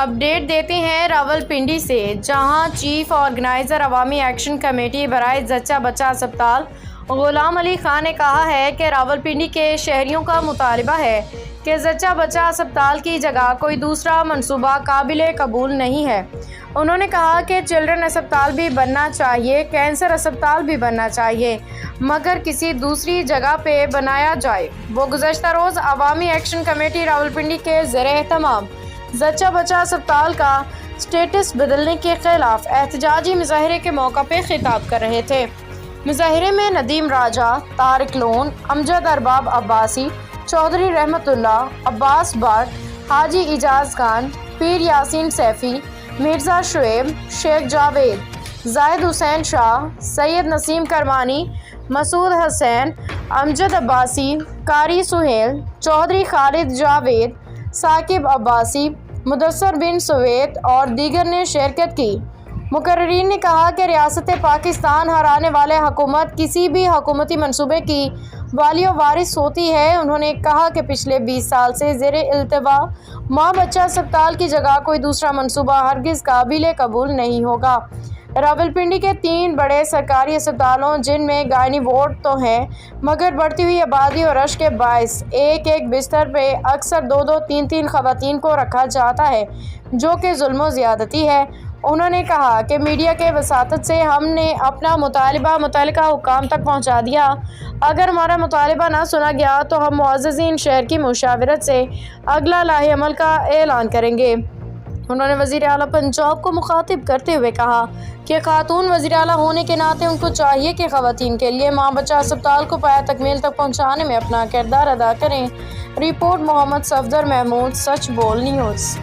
Update دیتے ہیں راولپنڈی سے، جہاں چیف آرگنائزر عوامی ایکشن کمیٹی برائے زچہ بچہ اسپتال غلام علی خان نے کہا ہے کہ راولپنڈی کے شہریوں کا مطالبہ ہے کہ زچہ بچہ اسپتال کی جگہ کوئی دوسرا منصوبہ قابل قبول نہیں ہے۔ انہوں نے کہا کہ چلڈرن اسپتال بھی بننا چاہیے، کینسر اسپتال بھی بننا چاہیے، مگر کسی دوسری جگہ پہ بنایا جائے۔ وہ گزشتہ روز عوامی ایکشن کمیٹی راولپنڈی کے زیر اہتمام زچہ بچہ اسپتال کا سٹیٹس بدلنے کے خلاف احتجاجی مظاہرے کے موقع پہ خطاب کر رہے تھے۔ مظاہرے میں ندیم راجہ، طارق لون، امجد ارباب عباسی، چودھری رحمت اللہ، عباس بٹ، حاجی اعجاز خان، پیر یاسین سیفی، مرزا شعیب، شیخ جاوید، زاہد حسین شاہ، سید نسیم کرمانی، مسعود حسین، امجد عباسی، قاری سہیل، چودھری خالد جاوید، ثاقب عباسی، مدثر بن سوید اور دیگر نے شرکت کی۔ مقررین نے کہا کہ ریاست پاکستان ہرانے والے حکومت کسی بھی حکومتی منصوبے کی والی و وارث ہوتی ہے۔ انہوں نے کہا کہ پچھلے 20 سال سے زیر التوا ماں بچہ اسپتال کی جگہ کوئی دوسرا منصوبہ ہرگز قابل قبول نہیں ہوگا۔ راولپنڈی کے 3 بڑے سرکاری اسپتالوں، جن میں گائنی وارڈ تو ہیں، مگر بڑھتی ہوئی آبادی اور رش کے باعث ایک بستر پہ اکثر 2 3 خواتین کو رکھا جاتا ہے، جو کہ ظلم و زیادتی ہے۔ انہوں نے کہا کہ میڈیا کے وساطت سے ہم نے اپنا مطالبہ متعلقہ حکام تک پہنچا دیا۔ اگر ہمارا مطالبہ نہ سنا گیا تو ہم معززین شہر کی مشاورت سے اگلا لاہے عمل کا اعلان کریں گے۔ انہوں نے وزیر اعلیٰ پنجاب کو مخاطب کرتے ہوئے کہا کہ خاتون وزیر اعلیٰ ہونے کے ناطے ان کو چاہیے کہ خواتین کے لیے ماں بچہ اسپتال کو پایہ تکمیل تک پہنچانے میں اپنا کردار ادا کریں۔ رپورٹ محمد صفدر محمود، سچ بول نیوز۔